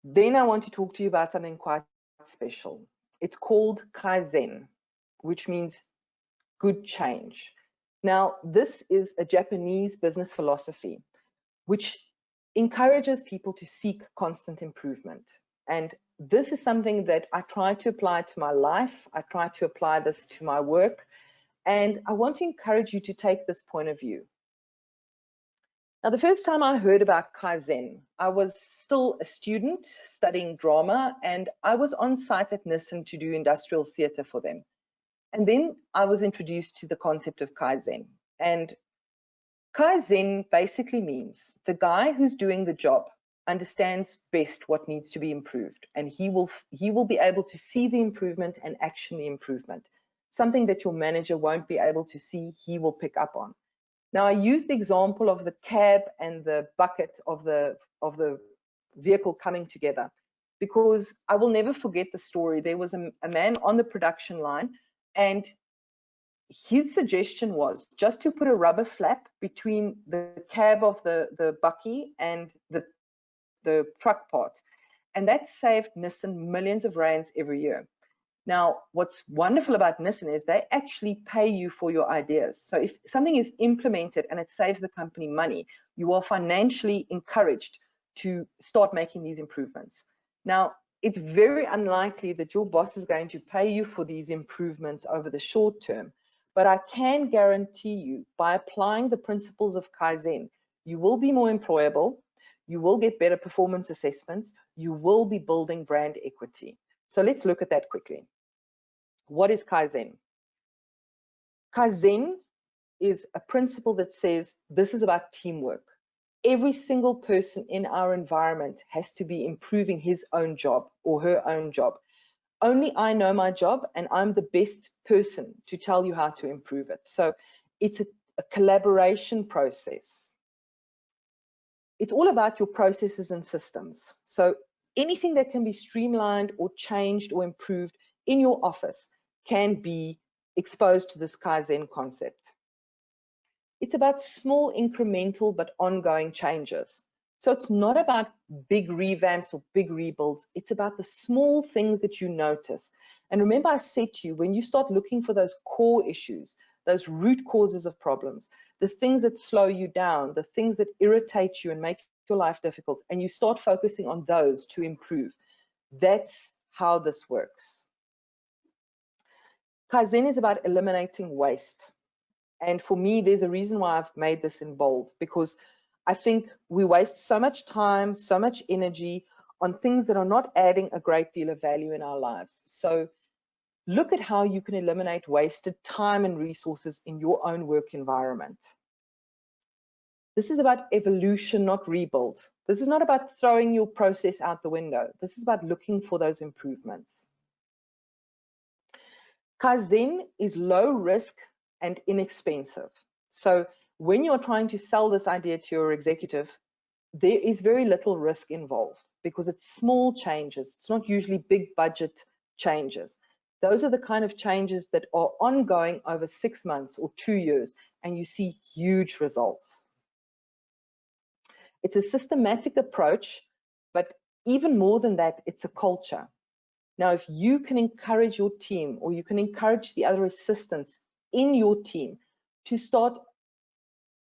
Then I want to talk to you about something quite special. It's called Kaizen, which means good change. Now, this is a Japanese business philosophy, which encourages people to seek constant improvement. And this is something that I try to apply to my life. I try to apply this to my work. And I want to encourage you to take this point of view. Now, the first time I heard about Kaizen, I was still a student studying drama, and I was on site at Nissan to do industrial theatre for them. And then I was introduced to the concept of Kaizen. And Kaizen basically means the guy who's doing the job understands best what needs to be improved, and he will be able to see the improvement and action the improvement. Something that your manager won't be able to see, he will pick up on. Now, I use the example of the cab and the bucket of the vehicle coming together, because I will never forget the story. There was a man on the production line, and his suggestion was just to put a rubber flap between the cab of the bucky and the truck part. And that saved Nissan millions of rands every year. Now, what's wonderful about Nissan is they actually pay you for your ideas. So if something is implemented and it saves the company money, you are financially encouraged to start making these improvements. Now, it's very unlikely that your boss is going to pay you for these improvements over the short term. But I can guarantee you, by applying the principles of Kaizen, you will be more employable, you will get better performance assessments, you will be building brand equity. So let's look at that quickly. What is Kaizen? Kaizen is a principle that says this is about teamwork. Every single person in our environment has to be improving his own job or her own job. Only I know my job, and I'm the best person to tell you how to improve it. So it's a collaboration process. It's all about your processes and systems. So anything that can be streamlined or changed or improved in your office can be exposed to this Kaizen concept. It's about small incremental but ongoing changes. So it's not about big revamps or big rebuilds. It's about the small things that you notice. And remember, I said to you, when you start looking for those core issues, those root causes of problems, the things that slow you down, the things that irritate you and make your life difficult, and you start focusing on those to improve, that's how this works. Kaizen is about eliminating waste. And for me, there's a reason why I've made this in bold, because I think we waste so much time, so much energy on things that are not adding a great deal of value in our lives. So look at how you can eliminate wasted time and resources in your own work environment. This is about evolution, not rebuild. This is not about throwing your process out the window. This is about looking for those improvements. Kaizen is low risk and inexpensive. So when you're trying to sell this idea to your executive, there is very little risk involved because it's small changes. It's not usually big budget changes. Those are the kind of changes that are ongoing over 6 months or 2 years, and you see huge results. It's a systematic approach, but even more than that, it's a culture. Now, if you can encourage your team, or you can encourage the other assistants in your team to start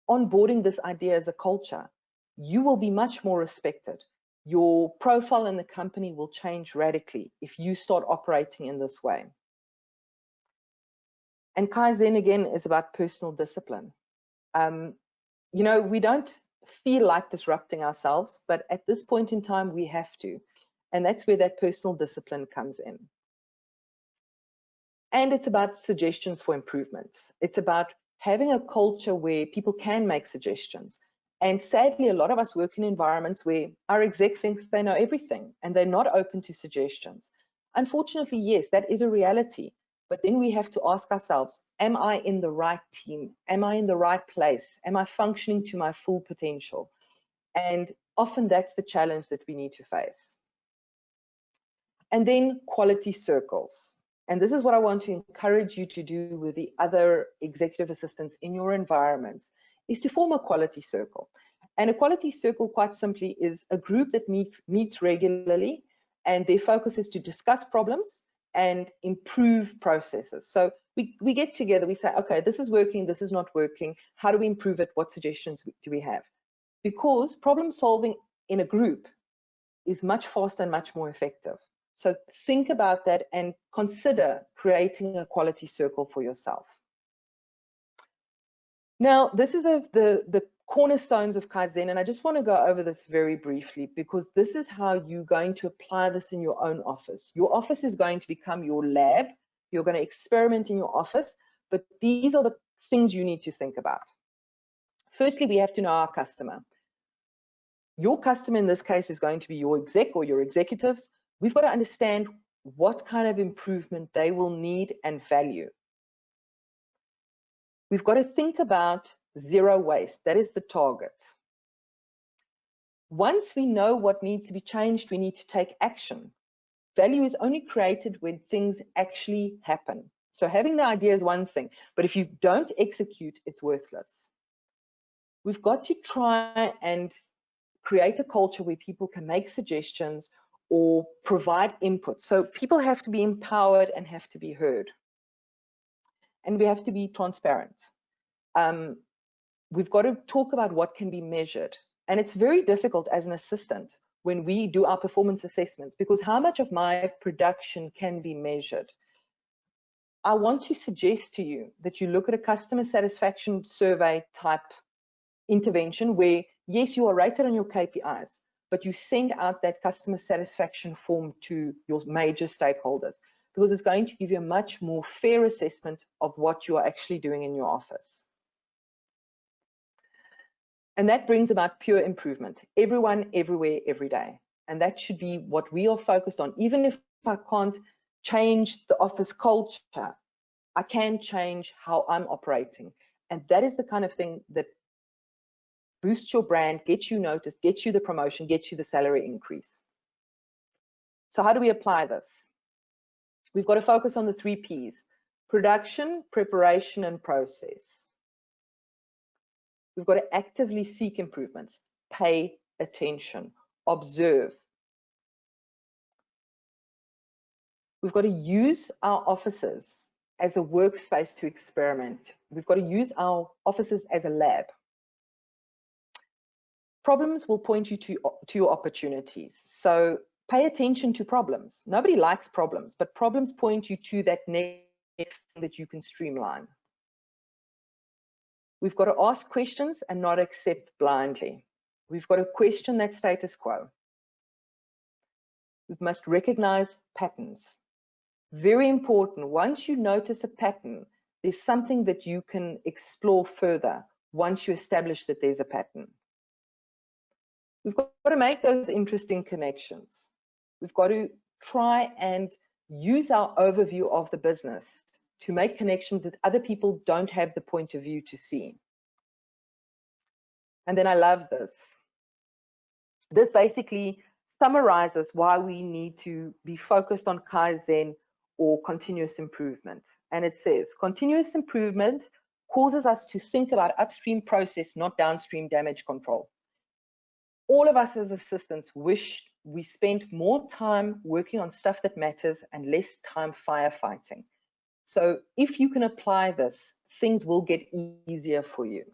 onboarding this idea as a culture, you will be much more respected. Your profile in the company will change radically if you start operating in this way. And Kaizen, again, is about personal discipline. You know, we don't feel like disrupting ourselves, but at this point in time, we have to. And that's where that personal discipline comes in. And it's about suggestions for improvements. It's about having a culture where people can make suggestions. And sadly, a lot of us work in environments where our exec thinks they know everything and they're not open to suggestions. Unfortunately, yes, that is a reality. But then we have to ask ourselves, am I in the right team? Am I in the right place? Am I functioning to my full potential? And often that's the challenge that we need to face. And then quality circles. And this is what I want to encourage you to do with the other executive assistants in your environments, is to form a quality circle. And a quality circle, quite simply, is a group that meets regularly, and their focus is to discuss problems and improve processes. So we get together, we say, okay, this is working, this is not working. How do we improve it? What suggestions do we have? Because problem solving in a group is much faster and much more effective. So think about that and consider creating a quality circle for yourself. Now, this is the cornerstones of Kaizen, and I just want to go over this very briefly because this is how you're going to apply this in your own office. Your office is going to become your lab. You're going to experiment in your office, but these are the things you need to think about. Firstly, we have to know our customer. Your customer in this case is going to be your exec or your executives. We've got to understand what kind of improvement they will need and value. We've got to think about zero waste. That is the target. Once we know what needs to be changed, we need to take action. Value is only created when things actually happen. So having the idea is one thing, but if you don't execute, it's worthless. We've got to try and create a culture where people can make suggestions or provide input. So people have to be empowered and have to be heard. And we have to be transparent. We've got to talk about what can be measured. And it's very difficult as an assistant when we do our performance assessments, because how much of my production can be measured? I want to suggest to you that you look at a customer satisfaction survey type intervention where, yes, you are rated on your KPIs, but you send out that customer satisfaction form to your major stakeholders, because it's going to give you a much more fair assessment of what you are actually doing in your office. And that brings about pure improvement. Everyone, everywhere, every day. And that should be what we are focused on. Even if I can't change the office culture, I can change how I'm operating. And that is the kind of thing that boosts your brand, gets you noticed, gets you the promotion, gets you the salary increase. So how do we apply this? We've got to focus on the 3 Ps: production, preparation, and process. We've got to actively seek improvements, pay attention, observe. We've got to use our offices as a workspace to experiment. We've got to use our offices as a lab. Problems will point you to your opportunities. So pay attention to problems. Nobody likes problems, but problems point you to that next thing that you can streamline. We've got to ask questions and not accept blindly. We've got to question that status quo. We must recognize patterns. Very important. Once you notice a pattern, there's something that you can explore further once you establish that there's a pattern. We've got to make those interesting connections. We've got to try and use our overview of the business to make connections that other people don't have the point of view to see. And then I love this. This basically summarizes why we need to be focused on Kaizen or continuous improvement. And it says, continuous improvement causes us to think about upstream process, not downstream damage control. All of us as assistants wish we spent more time working on stuff that matters and less time firefighting. So if you can apply this, things will get easier for you.